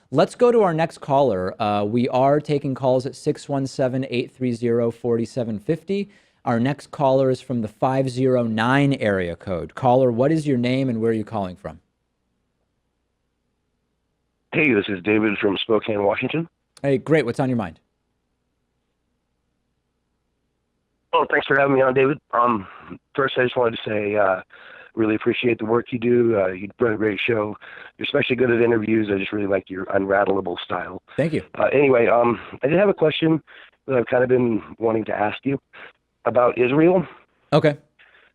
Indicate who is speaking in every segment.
Speaker 1: Let's go to our next caller. We are taking calls at 617-830-4750. Our next caller is from the 509 area code. Caller, what is your name and where are you calling from?
Speaker 2: Hey, this is David from Spokane, Washington.
Speaker 1: Hey, great. What's on your mind?
Speaker 2: Oh, thanks for having me on, David. First, I just wanted to say, really appreciate the work you do. You run a great show. You're especially good at interviews. I just really like your unrattleable style.
Speaker 1: Thank you.
Speaker 2: Anyway, I did have a question that I've kind of been wanting to ask you about Israel.
Speaker 1: Okay.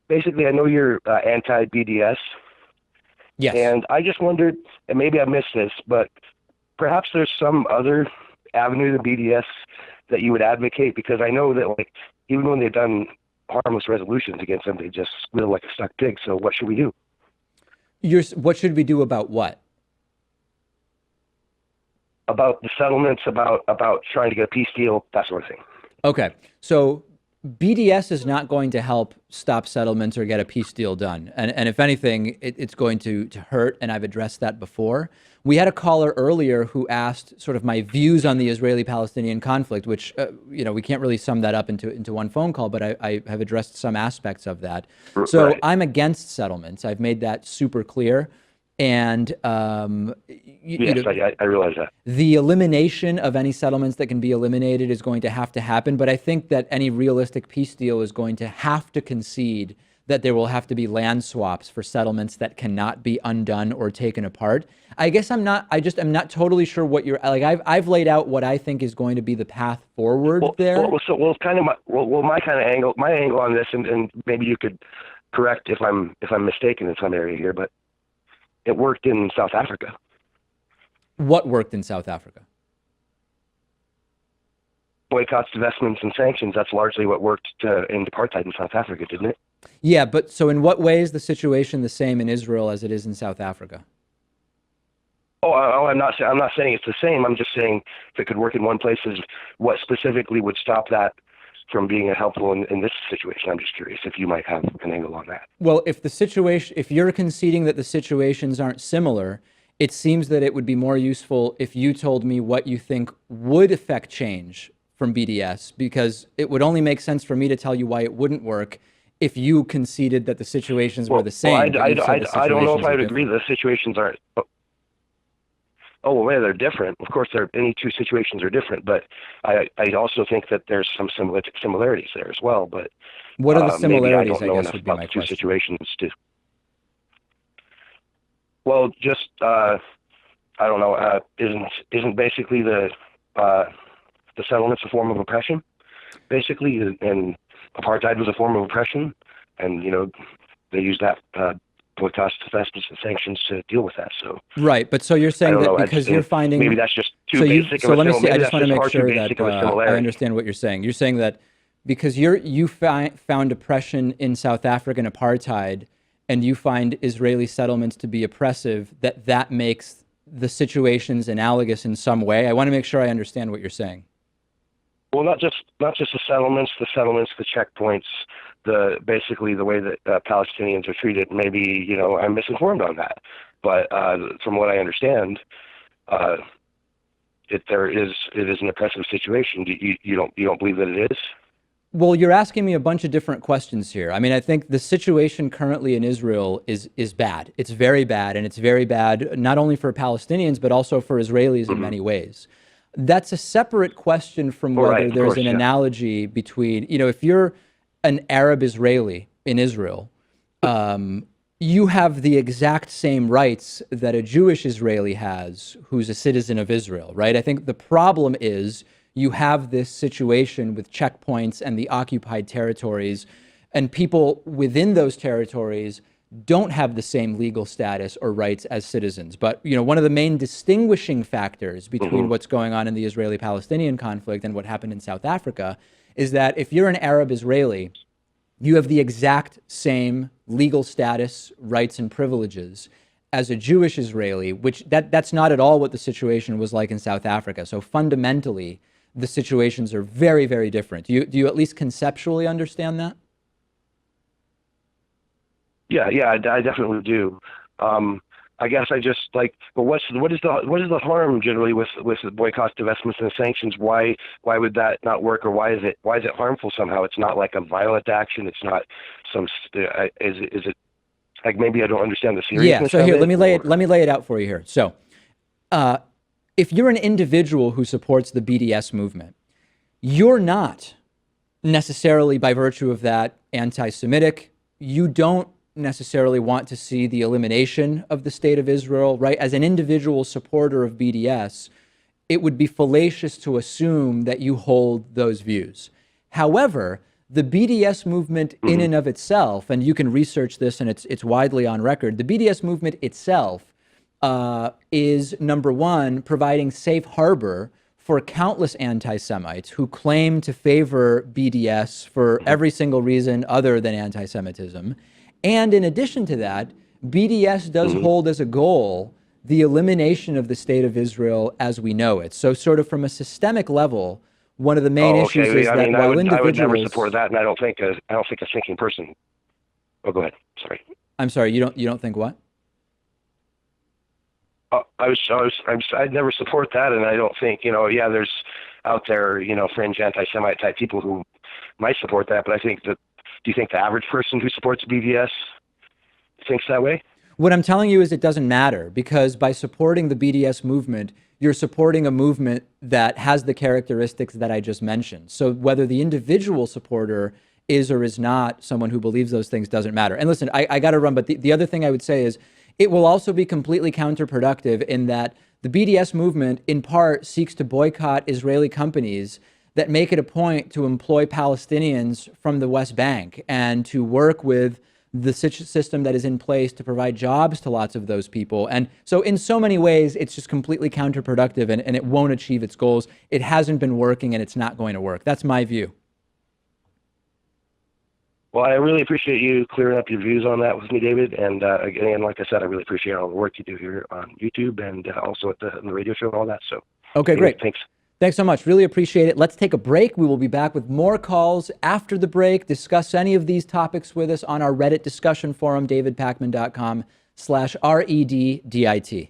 Speaker 2: Basically, I know you're anti-BDS.
Speaker 1: Yes.
Speaker 2: And I just wondered, and maybe I missed this, but perhaps there's some other avenue to BDS that you would advocate, because I know that, like, even when they've done harmless resolutions against them, they just squeal like a stuck pig. So what should we do?
Speaker 1: What should we do about what?
Speaker 2: About the settlements, about trying to get a peace deal, that sort of thing.
Speaker 1: Okay. So BDS is not going to help stop settlements or get a peace deal done. And if anything, it's going to hurt, and I've addressed that before. We had a caller earlier who asked sort of my views on the Israeli-Palestinian conflict, which, we can't really sum that up into one phone call, but I have addressed some aspects of that. So
Speaker 2: Right.
Speaker 1: I'm against settlements. I've made that super clear. And
Speaker 2: Yes, I realize that.
Speaker 1: the elimination of any settlements that can be eliminated is going to happen. But I think that any realistic peace deal is going to have to concede that there will have to be land swaps for settlements that cannot be undone or taken apart. I guess I'm not totally sure what you're like. I've laid out what I think is going to be the path forward there.
Speaker 2: Kind of my kind of angle, my angle on this, and maybe you could correct if I'm mistaken in some area here, but it worked in South Africa.
Speaker 1: What worked in South Africa?
Speaker 2: Boycotts, divestments, and sanctions. That's largely what worked in apartheid in South Africa, didn't it?
Speaker 1: Yeah, but so in what way is the situation the same in Israel as it is in South Africa?
Speaker 2: I'm not saying it's the same. I'm just saying if it could work in one place, is what specifically would stop that from being helpful in this situation? I'm just curious if you might have an angle on that.
Speaker 1: Well, if you're conceding that the situations aren't similar, it seems that it would be more useful if you told me what you think would affect change from BDS, because it would only make sense for me to tell you why it wouldn't work if you conceded that the situations were the same.
Speaker 2: I don't know if I would agree that the situations aren't. Oh, well, they're different. Of course, any two situations are different, but I also think that there's some similarities there as well. But
Speaker 1: what are the similarities?
Speaker 2: Maybe I don't know enough about the two situations to. Well, just I don't know. Isn't basically the settlements a form of oppression? Basically, and apartheid was a form of oppression, and they used that. Boycotts, divestments, and sanctions to deal with that. So
Speaker 1: right, but so you're saying that because you're finding
Speaker 2: maybe that's just too basic.
Speaker 1: So let me see. I just want to make sure that I understand what you're saying. You're saying that because you found oppression in South African apartheid, and you find Israeli settlements to be oppressive, that makes the situations analogous in some way. I want to make sure I understand what you're saying.
Speaker 2: Well, not just the settlements, the checkpoints, basically the way that Palestinians are treated. Maybe I'm misinformed on that, but from what I understand, it is an oppressive situation. You don't believe that it is?
Speaker 1: Well, you're asking me a bunch of different questions here. I mean, I think the situation currently in Israel is bad. It's very bad, and it's very bad not only for Palestinians but also for Israelis in many ways. That's a separate question from whether there's an analogy between, if you're an Arab Israeli in Israel, you have the exact same rights that a Jewish Israeli has who's a citizen of Israel, right? I think the problem is you have this situation with checkpoints and the occupied territories, and people within those territories don't have the same legal status or rights as citizens. But, one of the main distinguishing factors between what's going on in the Israeli-Palestinian conflict and what happened in South Africa is that if you're an Arab Israeli, you have the exact same legal status, rights, and privileges as a Jewish Israeli, which that's not at all what the situation was like in South Africa. So fundamentally, the situations are very, very different. Do you at least conceptually understand that?
Speaker 2: Yeah, I definitely do. I guess I just like, but what is the harm generally with the boycotts, divestments, and sanctions? Why would that not work, or why is it harmful somehow? It's not like a violent action. It's not some is it like, maybe I don't understand the seriousness.
Speaker 1: Yeah. So
Speaker 2: of
Speaker 1: here,
Speaker 2: it,
Speaker 1: let me lay it out for you here. So, if you're an individual who supports the BDS movement, you're not necessarily, by virtue of that, anti-Semitic. You don't necessarily want to see the elimination of the state of Israel, right? As an individual supporter of BDS, it would be fallacious to assume that you hold those views. However, the BDS movement in and of itself, and you can research this and it's widely on record, the BDS movement itself is, number one, providing safe harbor for countless anti-Semites who claim to favor BDS for every single reason other than anti-Semitism. And in addition to that, BDS does hold as a goal the elimination of the state of Israel as we know it. So sort of from a systemic level, one of the main issues is that while individuals...
Speaker 2: I would never support that, and I don't think a thinking person... Oh, go ahead. Sorry.
Speaker 1: I'm sorry, you don't think what?
Speaker 2: I'd never support that, and I don't think, there's out there, fringe anti-Semite type people who might support that, but I think that, do you think the average person who supports BDS thinks that way?
Speaker 1: What I'm telling you is it doesn't matter, because by supporting the BDS movement, you're supporting a movement that has the characteristics that I just mentioned. So whether the individual supporter is or is not someone who believes those things doesn't matter. And listen, I got to run, but the other thing I would say is it will also be completely counterproductive in that the BDS movement, in part, seeks to boycott Israeli companies that make it a point to employ Palestinians from the West Bank and to work with the system that is in place to provide jobs to lots of those people. And so in so many ways, it's just completely counterproductive and it won't achieve its goals. It hasn't been working and it's not going to work. That's my view.
Speaker 2: Well, I really appreciate you clearing up your views on that with me, David. And again, like I said, I really appreciate all the work you do here on YouTube and also at the radio show and all that. So,
Speaker 1: okay, great.
Speaker 2: Thanks.
Speaker 1: Thanks so much. Really appreciate it. Let's take a break. We will be back with more calls after the break. Discuss any of these topics with us on our Reddit discussion forum, davidpakman.com/REDDIT.